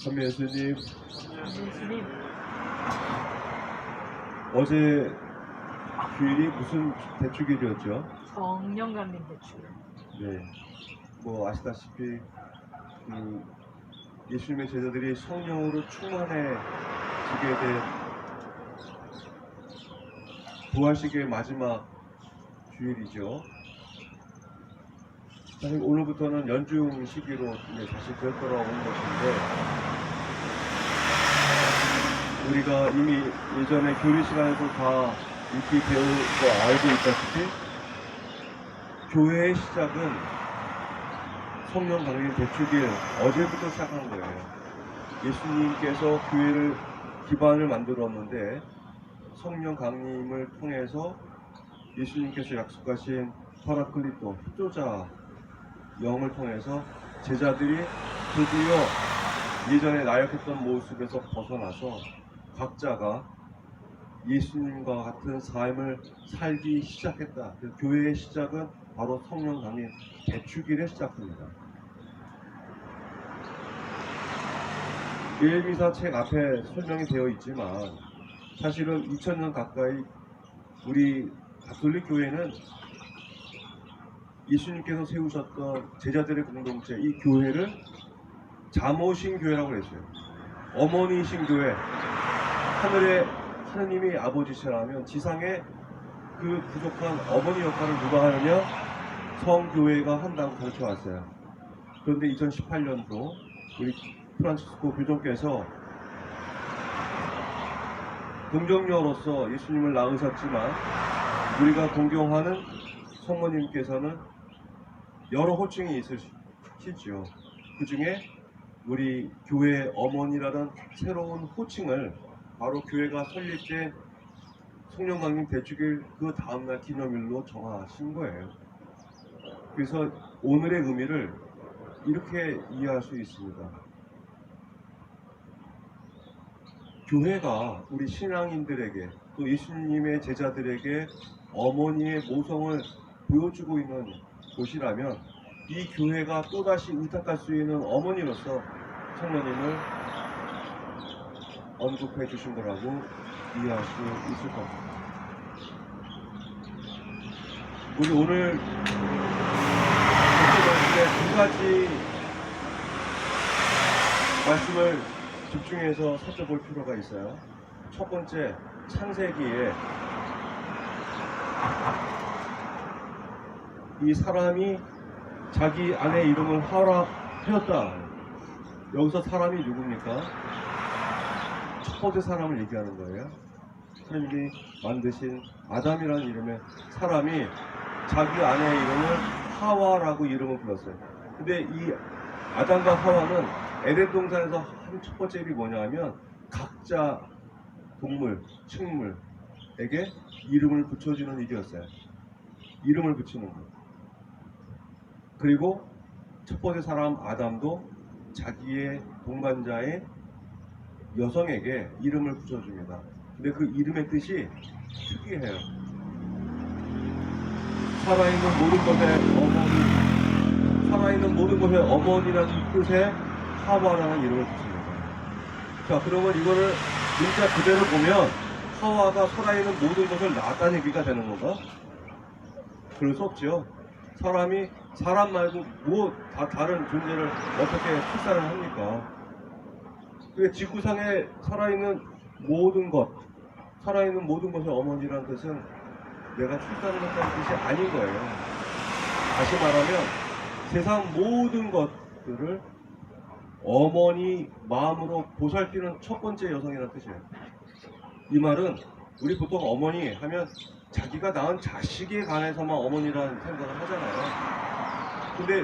선미 예수님, 예수님, 어제 주일이 무슨 대축일이었죠? 성령 강림 대출. 네, 뭐 아시다시피 예수님의 제자들이 성령으로 충만해지게 된 부활식의 마지막 주일이죠. 사실 오늘부터는 연중 시기로 다시 되돌아오는 것인데, 우리가 이미 예전에 교리 시간에서 다 익히 배우고 알고 있다시피 교회의 시작은 성령 강림 대축일 어제부터 시작한 거예요. 예수님께서 교회를 기반을 만들었는데 성령 강림을 통해서 예수님께서 약속하신 파라클리토, 효조자 영을 통해서 제자들이 드디어 예전에 나약했던 모습에서 벗어나서 각자가 예수님과 같은 삶을 살기 시작했다. 교회의 시작은 바로 성령 강림 대축일에 시작합니다. 예미사 책 앞에 설명이 되어 있지만 사실은 2000년 가까이 우리 가톨릭 교회는 예수님께서 세우셨던 제자들의 공동체, 이 교회를 자모신 교회라고 했어요. 어머니이신 교회. 하늘에 하느님이 아버지시라면 지상에 그 부족한 어머니 역할을 누가 하느냐? 성교회가 한다고 가르쳐 왔어요. 그런데 2018년도 우리 프란치스코 교종께서 동정녀로서 예수님을 낳으셨지만 우리가 공경하는 성모님께서는 여러 호칭이 있으시죠. 그 중에 우리 교회 어머니라는 새로운 호칭을 바로 교회가 설립된 성령 강림 대축일 그 다음날 기념일로 정하신 거예요. 그래서 오늘의 의미를 이렇게 이해할 수 있습니다. 교회가 우리 신앙인들에게 또 예수님의 제자들에게 어머니의 모성을 보여주고 있는 곳이라면 이 교회가 또다시 의탁할 수 있는 어머니로서 성모님을 언급해 주신 거라고 이해할 수 있을 겁니다. 우리 오늘 두 가지 말씀을 집중해서 살펴볼 필요가 있어요. 첫 번째, 창세기에 이 사람이 자기 아내 이름을 하라 하였다. 여기서 사람이 누굽니까? 첫 번째 사람을 얘기하는 거예요. 하나님이 만드신 아담이라는 이름의 사람이 자기 아내의 이름을 하와라고 이름을 불렀어요. 근데 이 아담과 하와는 에덴 동산에서 한 첫 번째 일이 뭐냐 하면 각자 동물, 식물에게 이름을 붙여주는 일이었어요. 이름을 붙이는 것. 그리고 첫 번째 사람 아담도 자기의 동반자의 여성에게 이름을 붙여줍니다. 근데 그 이름의 뜻이 특이해요. 살아있는 모든 것의 어머니, 살아있는 모든 것의 어머니라는 뜻의 하와라는 이름을 붙입니다. 자, 그러면 이거를 문자 그대로 보면 하와가 살아있는 모든 것을 낳았다는 얘기가 되는 건가? 그럴 수 없죠. 사람이 사람 말고 뭐 다 다른 존재를 어떻게 출산을 합니까? 그 지구상에 살아있는 모든 것, 살아있는 모든 것의 어머니라는 뜻은 내가 출산을 했다는 뜻이 아닌 거예요. 다시 말하면 세상 모든 것들을 어머니 마음으로 보살피는 첫 번째 여성이라는 뜻이에요. 이 말은 우리 보통 어머니 하면 자기가 낳은 자식에 관해서만 어머니라는 생각을 하잖아요. 근데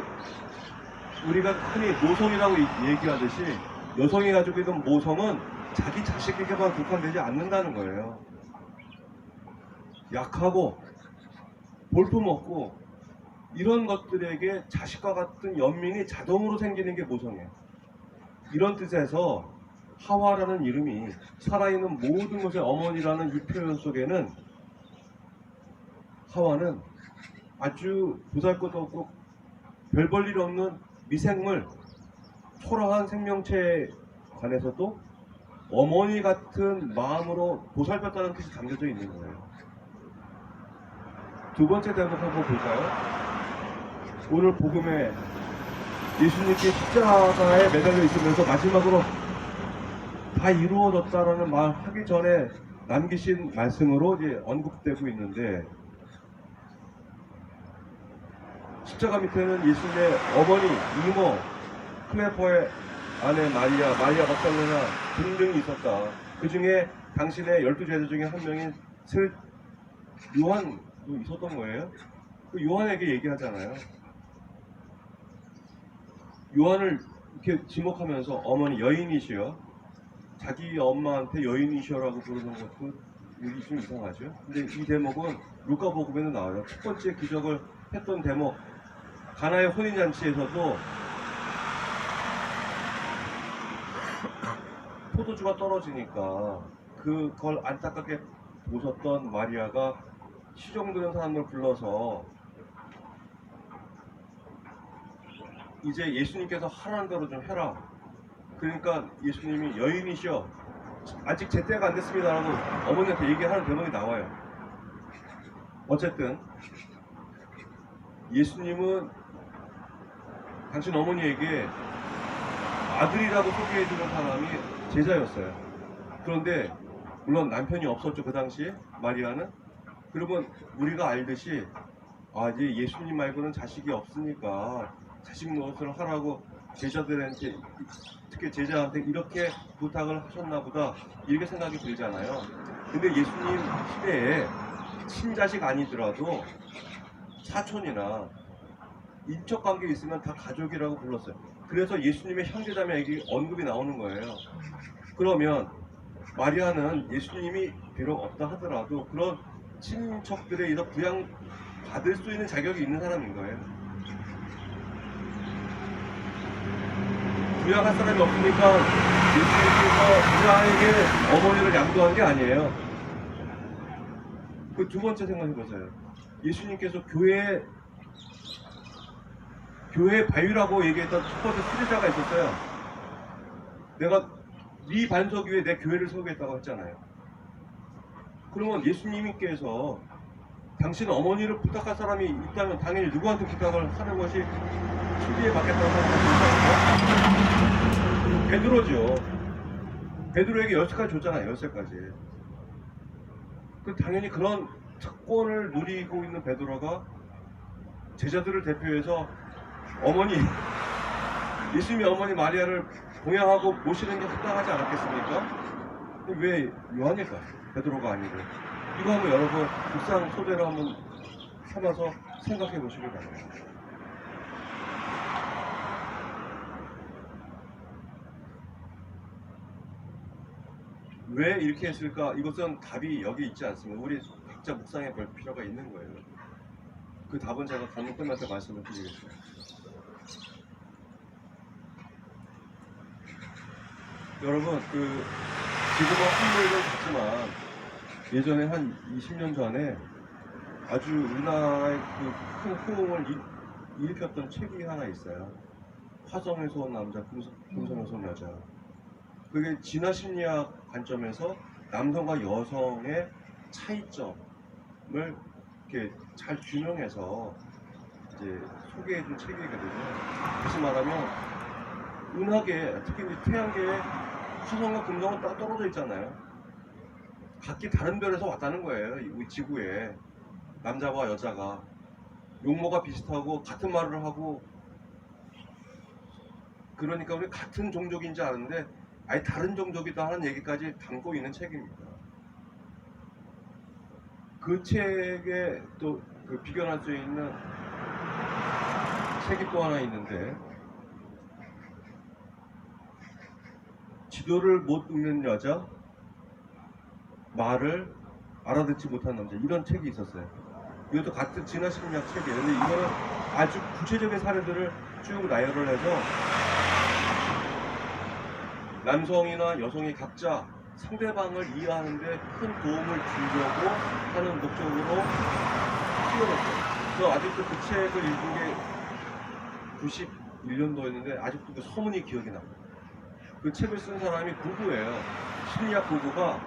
우리가 흔히 모성이라고 얘기하듯이 여성이 가지고 있는 모성은 자기 자식에게만 국한되지 않는다는 거예요. 약하고 볼품없고 이런 것들에게 자식과 같은 연민이 자동으로 생기는 게 모성이에요. 이런 뜻에서 하와라는 이름이 살아있는 모든 것의 어머니라는 이 표현 속에는 하와는 아주 보잘것없고 별 볼 일 없는 미생물, 초라한 생명체의 관해서도 어머니 같은 마음으로 보살폈다는 뜻이 담겨져 있는 거예요. 두 번째 대목 한번 볼까요? 오늘 복음에 예수님께 십자가에 매달려 있으면서 마지막으로 다 이루어졌다라는 말 하기 전에 남기신 말씀으로 이제 언급되고 있는데, 십자가 밑에는 예수님의 어머니, 이모, 클레포의 아내 마리아 막달레나 등등이 있었다. 그 중에 당신의 12제자 중에 한 명인 요한도 있었던 거예요. 그 요한에게 얘기하잖아요. 요한을 이렇게 지목하면서 어머니 여인이시여, 자기 엄마한테 여인이시여라고 부르는 것도 여기 좀 이상하죠. 근데 이 대목은 루카복음에는 나와요. 첫 번째 기적을 했던 대목, 가나의 혼인잔치에서도 포도주가 떨어지니까 그걸 안타깝게 보셨던 마리아가 시종드는 사람을 불러서 이제 예수님께서 하라는 대로 좀 해라. 그러니까 예수님이 여인이시여, 아직 제 때가 안 됐습니다라고 어머니한테 얘기하는 대목이 나와요. 어쨌든 예수님은 당신 어머니에게 아들이라고 소개해주는 사람이 제자였어요. 그런데 물론 남편이 없었죠, 그 당시에 마리아는. 그러면 우리가 알듯이 이제 예수님 말고는 자식이 없으니까 자식 노릇을 하라고 제자들한테, 특히 제자한테 이렇게 부탁을 하셨나 보다, 이렇게 생각이 들잖아요. 근데 예수님 시대에 친자식 아니더라도 사촌이나 인척관계 있으면 다 가족이라고 불렀어요. 그래서 예수님의 형제자매에게 언급이 나오는 거예요. 그러면 마리아는 예수님이 비록 없다 하더라도 그런 친척들에 의해서 부양 받을 수 있는 자격이 있는 사람인 거예요. 부양할 사람이 없으니까 예수님께서 부양에게 어머니를 양도한 게 아니에요. 그 두 번째 생각해 보세요. 예수님께서 교회 바위라고 얘기했던 첫 번째 수제자가 있었어요. 내가 네 반석 위에 내 교회를 세우겠다고 했잖아요. 그러면 예수님께서 당신 어머니를 부탁할 사람이 있다면 당연히 누구한테 부탁을 하는 것이 신비에 받겠다고 생각합니까? 베드로죠. 베드로에게 10세까지 줬잖아요. 10세까지. 당연히 그런 특권을 누리고 있는 베드로가 제자들을 대표해서 예수님의 어머니 마리아를 봉양하고 모시는 게 합당하지 않았겠습니까? 왜 요한일까? 베드로가 아니고. 이거 한번 여러분 묵상 소재로 한번 삼아서 생각해 보시길 바랍니다. 왜 이렇게 했을까? 이것은 답이 여기 있지 않습니다. 우리 각자 묵상해 볼 필요가 있는 거예요. 그 답은 제가 강론 끝날 때 말씀을 드리겠습니다. 여러분, 지금은 한물은 같지만 예전에 한 20년 전에 아주 우리나라의 큰 호응을 일으켰던 책이 하나 있어요. 화성에서 온 남자, 금성에서 온 여자. 그게 진화 심리학 관점에서 남성과 여성의 차이점을 이렇게 잘 규명해서 이제 소개해준 책이거든요. 다시 말하면 은하계, 특히 태양계에 화성과 금성은 딱 떨어져 있잖아요. 각기 다른 별에서 왔다는 거예요. 우리 지구에 남자와 여자가 용모가 비슷하고 같은 말을 하고, 그러니까 우리 같은 종족인지 아는데 아예 다른 종족이다 하는 얘기까지 담고 있는 책입니다. 그 책에 또 비견할 수 있는 책이 또 하나 있는데, 지도를 못 읽는 여자, 말을 알아듣지 못하는 남자, 이런 책이 있었어요. 이것도 같은 진화 심리학 책이에요. 근데 이거는 아주 구체적인 사례들을 쭉 나열을 해서 남성이나 여성이 각자 상대방을 이해하는 데 큰 도움을 주려고 하는 목적으로 찍어놨어요. 그래서 아직도 그 책을 읽은 게 91년도였는데 아직도 그 서문이 기억이 납니다. 그 책을 쓴 사람이 부부예요. 심리학 부부가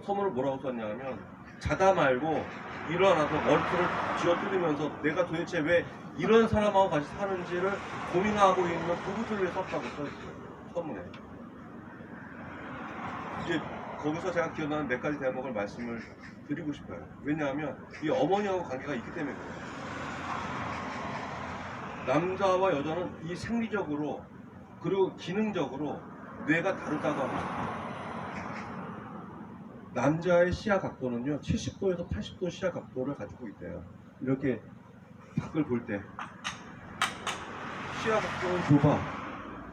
소문을 뭐라고 썼냐면 자다 말고 일어나서 머리털을 쥐어뜯으면서 내가 도대체 왜 이런 사람하고 같이 사는지를 고민하고 있는 부부들을 썼다고 써있어요. 서문에. 이제 거기서 제가 기억나는 몇 가지 대목을 말씀을 드리고 싶어요. 왜냐하면 이 어머니하고 관계가 있기 때문에 그래요. 남자와 여자는 이 생리적으로 그리고 기능적으로 뇌가 다르다고 합니다. 남자의 시야 각도는요 70도에서 80도 시야 각도를 가지고 있대요. 이렇게 밖을 볼 때 시야 각도는 좁아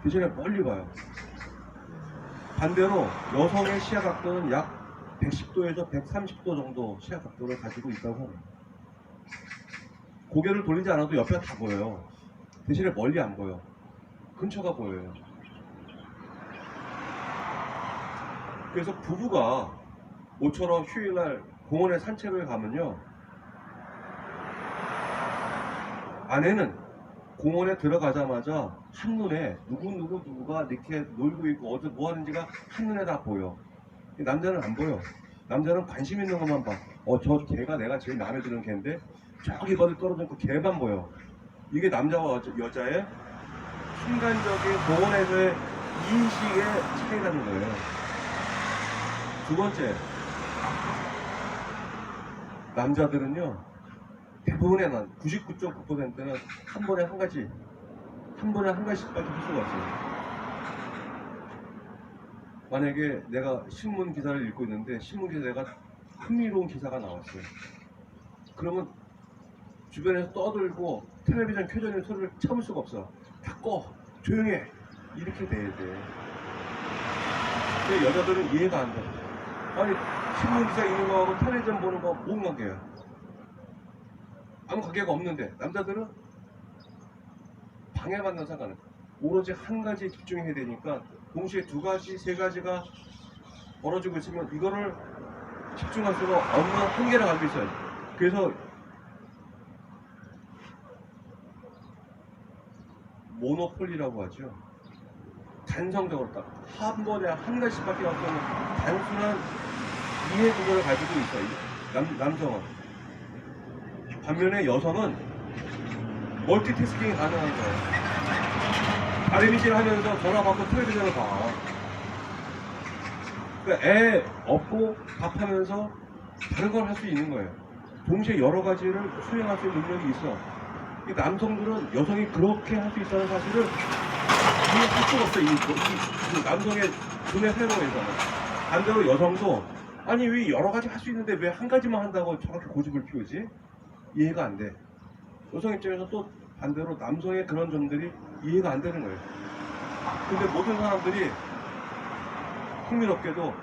대신에 멀리 봐요. 반대로 여성의 시야 각도는 약 110도에서 130도 정도 시야 각도를 가지고 있다고 합니다. 고개를 돌리지 않아도 옆에 다 보여요. 대신에 멀리 안 보여. 근처가 보여요. 그래서 부부가 모처럼 휴일날 공원에 산책을 가면요, 아내는 공원에 들어가자마자 한눈에 누구가 이렇게 놀고 있고 어디 뭐 하는지가 한눈에 다 보여. 남자는 안 보여. 남자는 관심 있는 것만 봐. 저 개가 내가 제일 마음에 드는 개인데 저기 멀리 떨어져 있고 개만 보여. 이게 남자와 여자의 순간적인 공원에서의 인식의 차이라는 거예요. 두 번째, 남자들은요 대부분의 99.9%는 한 번에 한 가지씩밖에 할 수가 없어요. 만약에 내가 신문 기사를 읽고 있는데 신문 기사에 내가 흥미로운 기사가 나왔어요. 그러면 주변에서 떠들고 텔레비전 켜져 있는 소리를 참을 수가 없어. 다 꺼, 조용해, 이렇게 돼야 돼. 근데 여자들은 이해가 안 돼. 아니 신문 기사 읽는 거하고 텔레비전 보는 거 뭔 관계야? 아무 관계가 없는데 남자들은 방해받는 상관은 오로지 한 가지에 집중해야 되니까 동시에 두 가지, 세 가지가 벌어지고 있으면 이거를 집중할 수가 없는 한계를 가지고 있어요. 그래서 모노폴리라고 하죠. 단성적으로 딱 한 번에 한 가지씩밖에 없는 단순한 이해 구조를 가지고 있어요. 남성은. 반면에 여성은 멀티태스킹이 가능한 거예요. 다리미질 하면서 전화 받고 텔레비전을 봐. 그러니까 애 업고 밥하면서 다른 걸 할 수 있는 거예요. 동시에 여러 가지를 수행할 수 있는 능력이 있어. 이 남성들은 여성이 그렇게 할 수 있다는 사실을 이해할 수가 없어요. 이 남성의 두뇌 회로에서는. 반대로 여성도 아니 왜 여러 가지 할 수 있는데 왜 한 가지만 한다고 저렇게 고집을 피우지? 이해가 안 돼. 여성 입장에서 또 반대로 남성의 그런 점들이 이해가 안 되는 거예요. 근데 모든 사람들이 흥미롭게도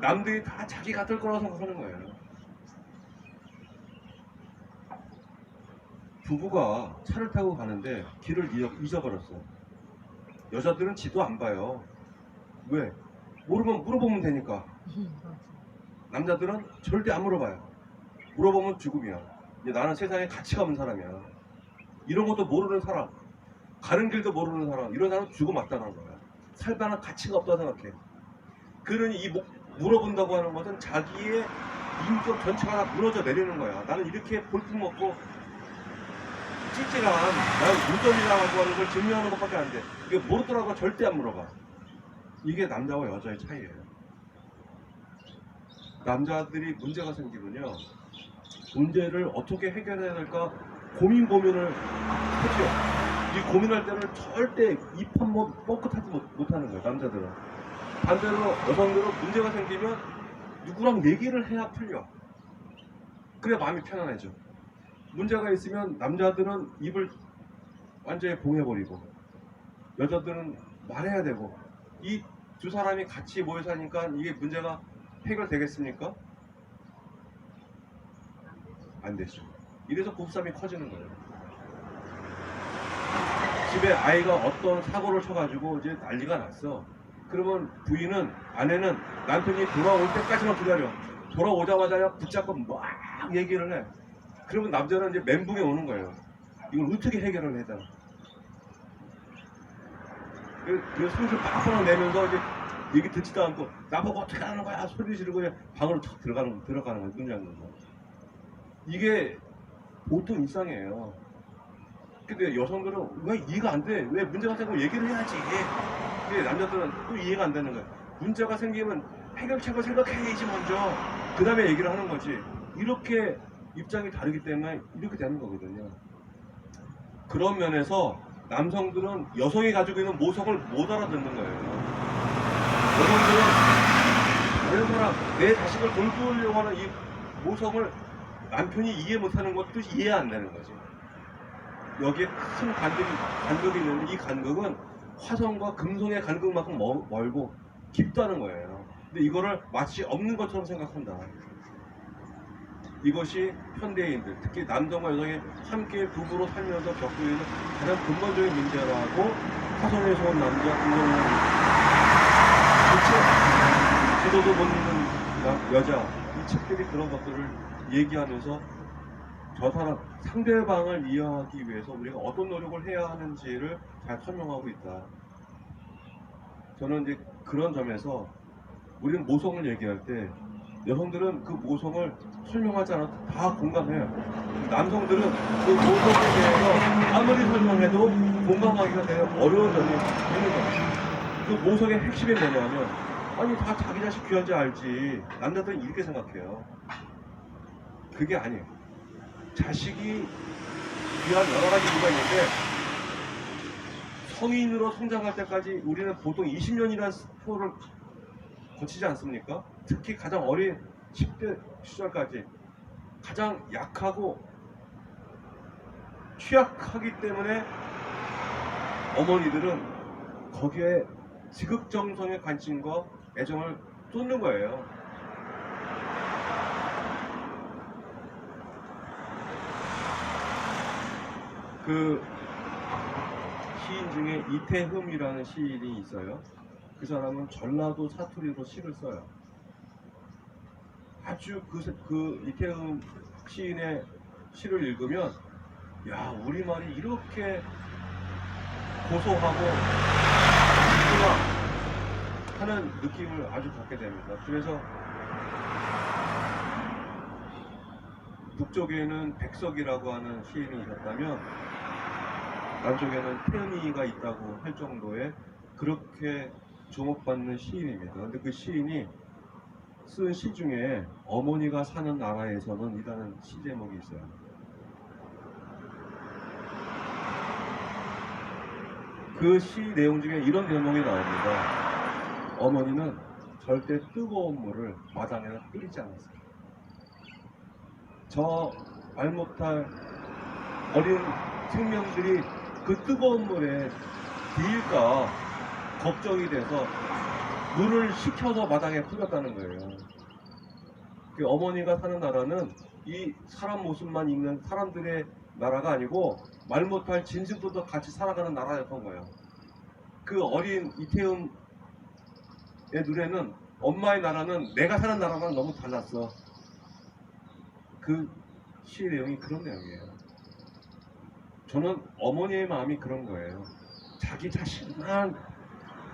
남들이 다 자기 같을 거라고 생각하는 거예요. 부부가 차를 타고 가는데 길을 잊어버렸어. 여자들은 지도 안 봐요. 왜? 모르면 물어보면 되니까. 남자들은 절대 안 물어봐요. 물어보면 죽음이야. 나는 세상에 가치가 없는 사람이야. 이런 것도 모르는 사람, 가는 길도 모르는 사람, 이런 사람은 죽어 맞다는 거야. 살만한 가치가 없다고 생각해. 그러니 이 물어본다고 하는 것은 자기의 인격 전체가 다 무너져 내리는 거야. 나는 이렇게 볼품 먹고 찌질한, 나는 무덤이라고 하는 걸 증명하는 것밖에 안 돼. 이게 모르더라고 절대 안 물어봐. 이게 남자와 여자의 차이예요. 남자들이 문제가 생기면요, 문제를 어떻게 해결해야 될까 고민을 하죠. 이 고민할 때는 절대 입 한 번 뻥끗하지 못하는 거예요, 남자들은. 반대로 여성들은 문제가 생기면 누구랑 얘기를 해야 풀려. 그래야 마음이 편안해져. 문제가 있으면 남자들은 입을 완전히 봉해버리고 여자들은 말해야 되고, 이 두 사람이 같이 모여 사니까 이게 문제가 해결되겠습니까? 안 되죠. 이래서 부부싸움이 커지는 거예요. 집에 아이가 어떤 사고를 쳐가지고 이제 난리가 났어. 그러면 아내는 남편이 돌아올 때까지만 기다려. 돌아오자마자 붙잡고 막 얘기를 해. 그러면 남자는 이제 멘붕에 오는 거예요. 이걸 어떻게 해결을 해야 되나. 그 소리를 빡빡 내면서 이제 얘기 듣지도 않고 나보고 어떻게 하는 거야 소리 지르고 그냥 방으로 탁 들어가는 거예요. 문 잠그는 거. 이게 보통 일상이에요. 근데 여성들은 왜 이해가 안 돼? 왜 문제가 생기면 얘기를 해야지. 근데 남자들은 또 이해가 안 되는 거예요. 문제가 생기면 해결책을 생각해야지 먼저. 그 다음에 얘기를 하는 거지. 이렇게 입장이 다르기 때문에 이렇게 되는 거거든요. 그런 면에서 남성들은 여성이 가지고 있는 모성을 못 알아듣는 거예요. 여성들은 다른 사람, 내 자식을 돌보려고 하는 이 모성을 남편이 이해 못하는 것도 이해 안 되는 거지. 여기에 큰 간극이 있는데 이 간극은 화성과 금성의 간극만큼 멀고 깊다는 거예요. 근데 이거를 마치 없는 것처럼 생각한다. 이것이 현대인들, 특히 남성과 여성이 함께 부부로 살면서 겪고 있는 가장 근본적인 문제라고 화성에서 온 남자, 금성에 온 지도도 못 읽는 여자, 이 책들이 그런 것들을 얘기하면서 저 사람, 상대방을 이해하기 위해서 우리가 어떤 노력을 해야 하는지를 잘 설명하고 있다. 저는 이제 그런 점에서 우리는 모성을 얘기할 때 여성들은 그 모성을 설명하지 않아도 다 공감해요. 남성들은 그 모성에 대해서 아무리 설명해도 공감하기가 되게 어려운 점이 있는 거예요. 그 모성의 핵심이 뭐냐면 아니 다 자기 자식 귀한지 알지. 남자들은 이렇게 생각해요. 그게 아니에요. 자식이 귀한 여러 가지 이유가 있는데 성인으로 성장할 때까지 우리는 보통 20년이라는 스포를 거치지 않습니까? 특히 가장 어린 10대 시절까지 가장 약하고 취약하기 때문에 어머니들은 거기에 지극정성의 관심과 애정을 쏟는 거예요. 그 시인 중에 이태흠이라는 시인이 있어요. 그 사람은 전라도 사투리로 시를 써요. 아주 그 이태흠 시인의 시를 읽으면 야 우리말이 이렇게 고소하고 좋구나 하는 느낌을 아주 갖게 됩니다. 그래서 북쪽에는 백석이라고 하는 시인이 있었다면 남쪽에는 태은이가 있다고 할 정도의 그렇게 주목받는 시인입니다. 근데 그 시인이 쓴 시 중에 어머니가 사는 나라에서는 이라는 시 제목이 있어요. 그 시 내용 중에 이런 대목이 나옵니다. 어머니는 절대 뜨거운 물을 마당에다 끓이지 않았어요. 저 말 못할 어린 생명들이 그 뜨거운 물에 뒤일까 걱정이 돼서 물을 식혀서 마당에 뿌렸다는 거예요. 그 어머니가 사는 나라는 이 사람 모습만 있는 사람들의 나라가 아니고 말 못할 짐승들도 같이 살아가는 나라였던 거예요. 그 어린 이태음의 눈에는 엄마의 나라는 내가 사는 나라랑 너무 달랐어. 그 시의 내용이 그런 내용이에요. 저는 어머니의 마음이 그런 거예요. 자기 자신만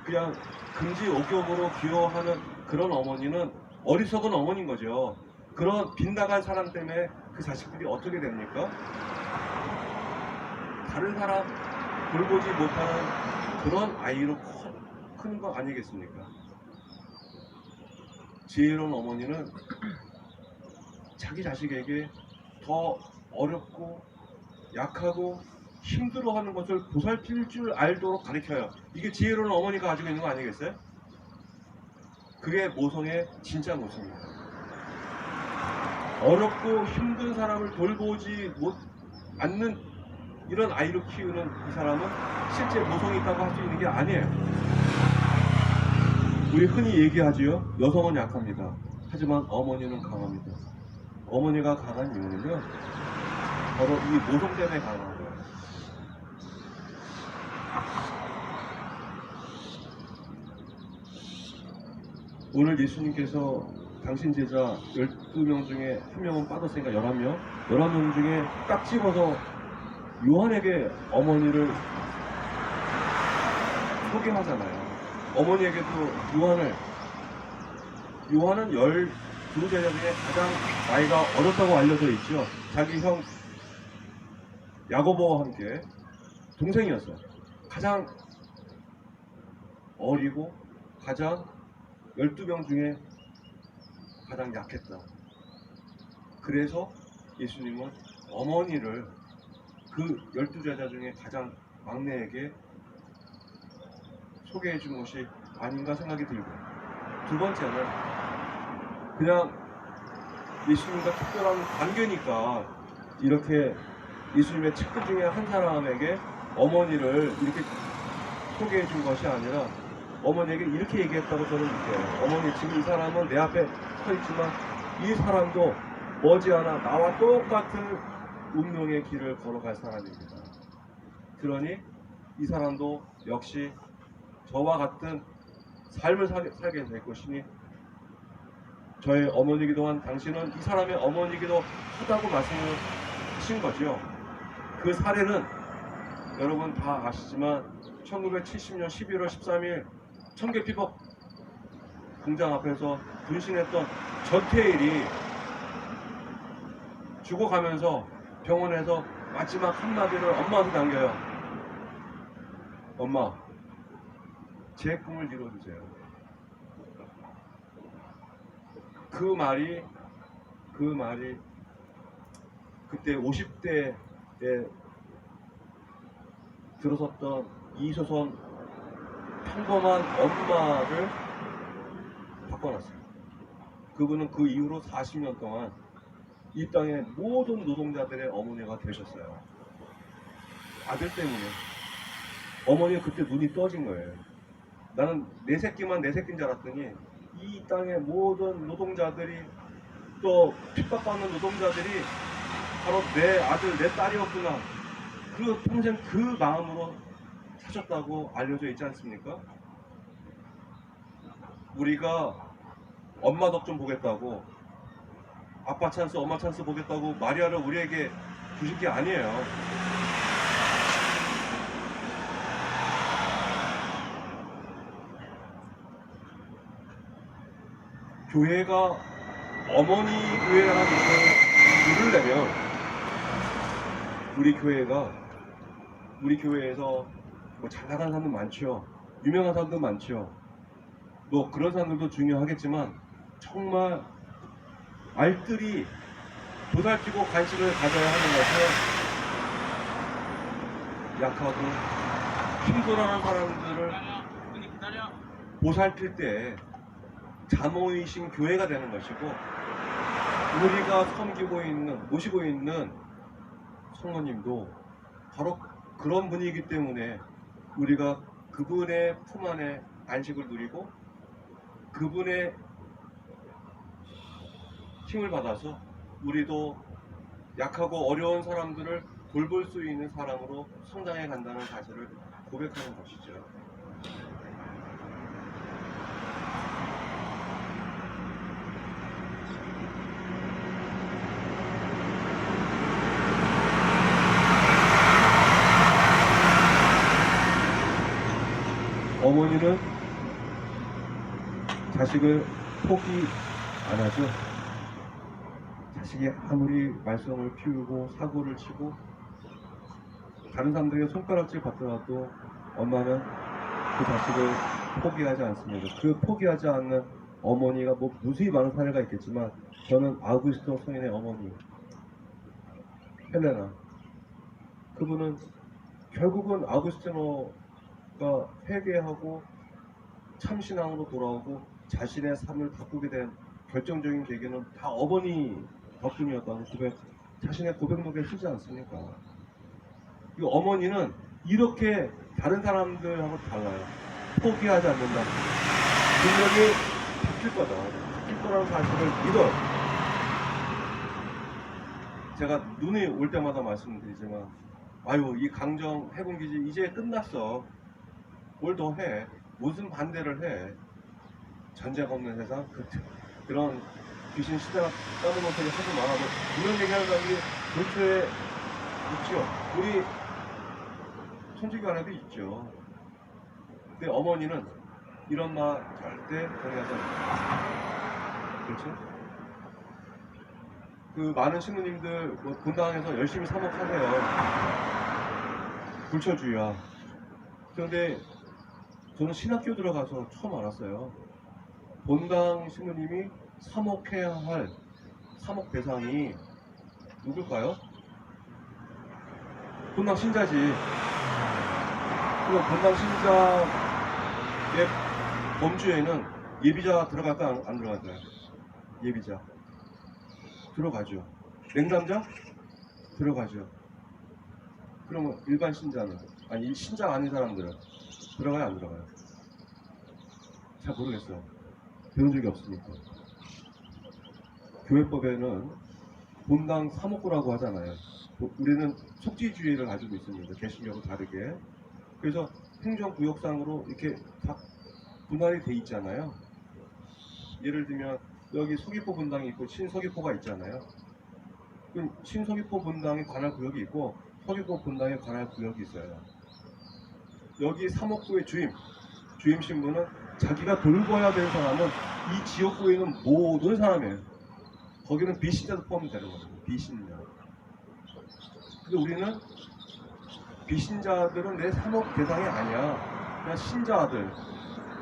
그냥 금지옥욕으로 귀여워하는 그런 어머니는 어리석은 어머니인 거죠. 그런 빗나간 사람 때문에 그 자식들이 어떻게 됩니까? 다른 사람 돌보지 못하는 그런 아이로 크는 거 아니겠습니까? 지혜로운 어머니는 자기 자식에게 더 어렵고 약하고 힘들어하는 것을 보살필 줄 알도록 가르쳐요. 이게 지혜로운 어머니가 가지고 있는 거 아니겠어요? 그게 모성의 진짜 모습입니다. 어렵고 힘든 사람을 돌보지 않는 이런 아이를 키우는 이 사람은 실제 모성이 있다고 할 수 있는 게 아니에요. 우리 흔히 얘기하지요. 여성은 약합니다. 하지만 어머니는 강합니다. 어머니가 강한 이유는요. 바로 이 모성 때문에 강한 거예요. 오늘 예수님께서 당신 제자 12명 중에 1명은 빠졌으니까 11명 11명 중에 딱 집어서 요한에게 어머니를 소개하잖아요. 어머니에게도 요한은 12제자 중에 가장 나이가 어렸다고 알려져 있죠. 자기 형 야고보와 함께 동생이었어요. 가장 어리고 가장 12명 중에 가장 약했다. 그래서 예수님은 어머니를 그 12제자 중에 가장 막내에게 소개해 준 것이 아닌가 생각이 들고, 두 번째는 그냥 예수님과 특별한 관계니까 이렇게 예수님의 측근 중에 한 사람에게 어머니를 이렇게 소개해 준 것이 아니라 어머니에게 이렇게 얘기했다고 저는 느껴요. 어머니, 지금 이 사람은 내 앞에 서 있지만 이 사람도 머지않아 나와 똑같은 운명의 길을 걸어갈 사람입니다. 그러니 이 사람도 역시 저와 같은 삶을 살게 될 것이니 저의 어머니이기도 한 당신은 이 사람의 어머니이기도 하다고 말씀을 하신 거죠. 그 사례는 여러분 다 아시지만 1970년 11월 13일 청계피복 공장 앞에서 분신했던 전태일이 죽어가면서 병원에서 마지막 한마디를 엄마한테 남겨요. 엄마, 제 꿈을 이뤄주세요. 그 말이 그때 50대에 들어섰던 이소선 평범한 엄마를 바꿔놨어요. 그분은 그 이후로 40년 동안 이 땅의 모든 노동자들의 어머니가 되셨어요. 아들 때문에. 어머니는 그때 눈이 떠진 거예요. 나는 내 새끼만 내 새끼인 줄 알았더니 이 땅의 모든 노동자들이, 또 핍박받는 노동자들이 바로 내 아들, 내 딸이었구나. 그 평생 그 마음으로 사셨다고 알려져 있지 않습니까? 우리가 엄마 덕 좀 보겠다고, 아빠 찬스, 엄마 찬스 보겠다고 마리아를 우리에게 주신 게 아니에요. 교회가 어머니 교회라는 이름을 부르려면 우리 교회에서 뭐 잘 나가는 사람도 많죠. 유명한 사람도 많죠. 뭐 그런 사람들도 중요하겠지만 정말 알뜰히 보살피고 관심을 가져야 하는 것은 약하고 힘들어하는 사람들을 보살필 때 자모이신 교회가 되는 것이고, 우리가 모시고 있는 성모님도 바로 그런 분이기 때문에 우리가 그분의 품 안에 안식을 누리고 그분의 힘을 받아서 우리도 약하고 어려운 사람들을 돌볼 수 있는 사람으로 성장해 간다는 사실을 고백하는 것이죠. 어머니는 자식을 포기 안 하죠. 자식이 아무리 말썽을 피우고 사고를 치고 다른 사람들에게 손가락질 받더라도 엄마는 그 자식을 포기하지 않습니다. 그 포기하지 않는 어머니가 뭐 무수히 많은 사례가 있겠지만, 저는 아우구스토 성인의 어머니 헬레나, 그분은 결국은 아우구스티노가 회개하고 참신앙으로 돌아오고 자신의 삶을 바꾸게 된 결정적인 계기는 다 어머니 덕분이었다고 자신의 고백록에 쓰지 않습니까? 이 어머니는 이렇게 다른 사람들하고 달라요. 포기하지 않는다. 분명히 바뀔 거다. 바뀔 거라는 사실을 믿어요. 제가 눈이 올 때마다 말씀드리지만, 아유, 이 강정 해군기지 이제 끝났어. 뭘 더 해? 무슨 반대를 해? 전쟁 없는 세상? 그런 귀신 시대가 까놓은 소리 하지 말아도 이런 얘기하는 사람이 근처에 있죠. 우리 천주교 안에도 있죠. 근데 어머니는 이런 말 절대 동의하지 않아요. 그렇죠? 그 많은 신부님들 뭐 본당에서 열심히 사목하세요. 불처주의야. 그런데 저는 신학교 들어가서 처음 알았어요. 본당 신부님이 사목해야 할 사목 대상이 누굴까요? 본당 신자지. 그럼 본당 신자의 범주에는 예비자 들어갈까 안 들어갈까요? 예비자 들어가죠. 냉담자 들어가죠. 그러면 일반 신자는 아니 신자 아닌 사람들은 들어가요 안 들어가요? 잘 모르겠어요. 배운 적이 없으니까. 교회법에는 본당 사목구라고 하잖아요. 우리는 속지주의를 가지고 있습니다. 개신교하고 다르게. 그래서 행정구역상으로 이렇게 다 분할이 돼 있잖아요. 예를 들면 여기 서귀포 분당이 있고 신서귀포가 있잖아요. 그럼 신서귀포 분당에 관할 구역이 있고 서귀포 분당에 관할 구역이 있어요. 여기 사목구의 주임 신부는 자기가 돌봐야 되는 사람은 이 지역구에 있는 모든 사람이에요. 거기는 비신자도 포함되는 거예요. 비신자. 근데 우리는 비신자들은 내 사목 대상이 아니야. 그냥 신자들.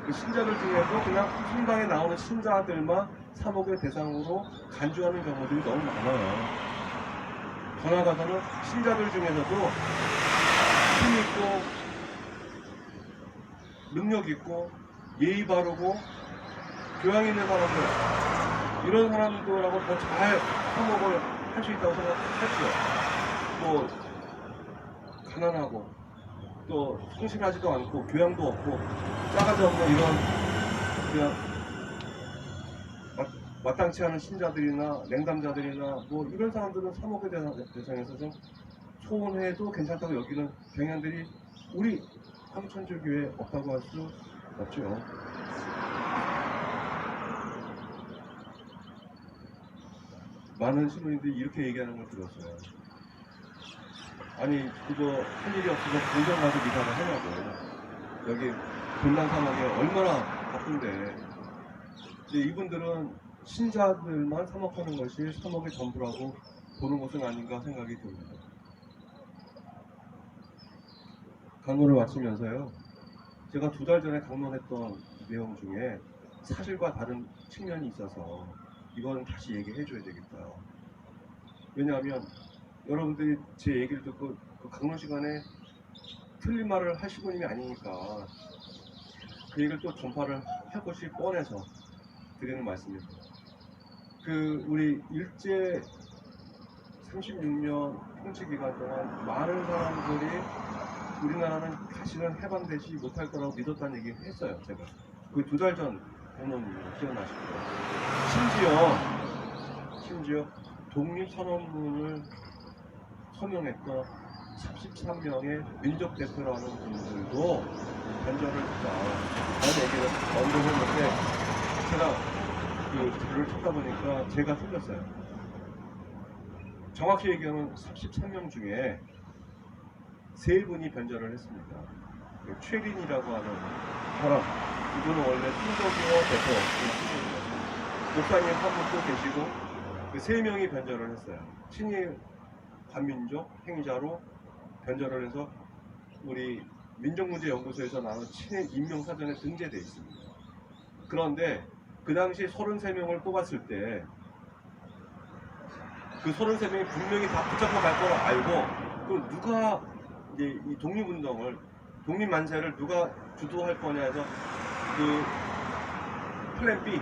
그 신자들 중에도 그냥 성당에 나오는 신자들만 사목의 대상으로 간주하는 경우들이 너무 많아요. 더 나아가서는 신자들 중에서도 힘 있고 능력 있고 예의 바르고 교양 있는 사람들, 이런 사람들하고 더 잘 사목을 할 수 있다고 생각했죠. 뭐 가난하고 또 성실하지도 않고 교양도 없고 싸가지 없는 이런 그냥 마땅치 않은 신자들이나 냉담자들이나 뭐 이런 사람들은 사목의 대상에서 좀 소원해도 괜찮다고 여기는 경향들이 우리 한국천주교회에 없다고 할 수 없죠. 많은 신부님들이 이렇게 얘기하는 걸 들었어요. 아니 그거 할 일이 없어서 공장 가서 미사를 하냐고. 여기 본당 사목이 얼마나 바쁜데. 이제 이분들은 신자들만 사목하는 것이 사목의 전부라고 보는 것은 아닌가 생각이 듭니다. 강론을 마치면서요, 제가 2달 전에 강론했던 내용 중에 사실과 다른 측면이 있어서 이거는 다시 얘기해 줘야 되겠다. 왜냐하면 여러분들이 제 얘기를 듣고 그 강론 시간에 틀린 말을 하실 분이 아니니까 그 얘기를 또 전파를 할 것이 뻔해서 드리는 말씀입니다. 그 우리 일제 36년 통치 기간 동안 많은 사람들이 우리나라는 다시는 해방되지 못할 거라고 믿었다는 얘기를 했어요. 제가 그 2달 전 공론입니다. 기억나실 거예요. 심지어 독립선언문을 서명했던 33명의 민족대표라는 분들도 변절을 했다. 라는 얘기를 언급했는데 제가 그 자료를 찾다 보니까 제가 틀렸어요. 정확히 얘기하면 33명 중에 3분이 변절을 했습니다. 최린이라고 하는 사람, 이분은 원래 신도교 대표, 목사님 한 분도 계시고 그 3명이 변절을 했어요. 친일 반민족 행위자로 변절을 해서 우리 민족문제연구소에서 나온 친일 인명사전에 등재되어 있습니다. 그런데 그 당시 33명을 뽑았을 때 그 33명이 분명히 다 붙잡혀 갈 걸 알고 그 누가 이제 이 독립운동을 독립만세를 누가 주도할 거냐 해서 그 플랜 B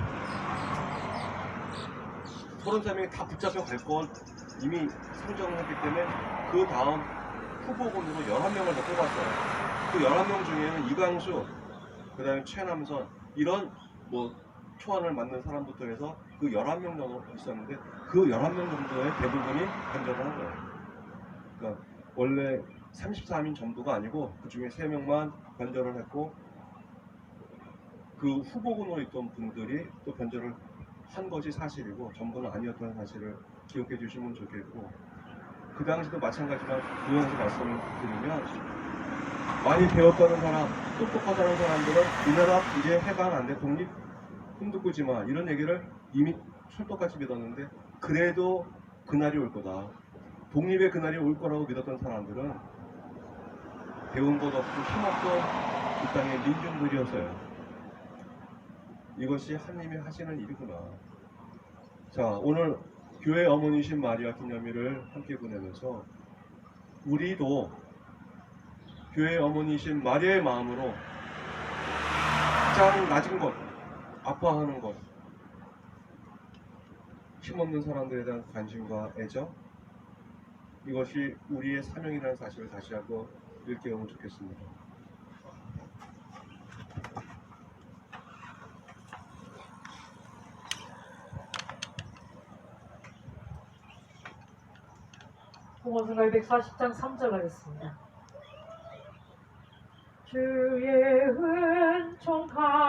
33명이 다 붙잡혀 갈 걸 이미 상정을 했기 때문에 그 다음 후보군으로 11명을 더 뽑았어요. 그 11명 중에는 이광수, 그 다음에 최남선 이런 뭐 초안을 만든 사람부터 해서 그 11명 정도 있었는데 그 11명 정도의 대부분이 변절을 한 거예요. 그러니까 원래 33인 전부가 아니고 그 중에 3명만 변절을 했고 그 후보군으로 있던 분들이 또 변절을 한 것이 사실이고 전부는 아니었다는 사실을 기억해 주시면 좋겠고, 그 당시도 마찬가지로 요약해서 말씀을 드리면 많이 배웠다는 사람, 똑똑하다는 사람들은 이 나라 이제 해방 안 돼, 독립 꿈도 꾸지 마, 이런 얘기를 이미 철떡같이 믿었는데, 그래도 그날이 올 거다. 독립의 그날이 올 거라고 믿었던 사람들은 배운 것 없고 힘없던 이 땅의 민중들이었어요. 이것이 하나님이 하시는 일이구나. 자, 오늘 교회 어머니신 마리아 기념일을 함께 보내면서 우리도 교회 어머니신 마리아의 마음으로 가장 낮은 것, 아파하는 것, 힘없는 사람들에 대한 관심과 애정, 이것이 우리의 사명이라는 사실을 다시 한번 일깨우면 좋겠습니다. 봉헌성가 240장 3절 하겠습니다. 주의 은총 가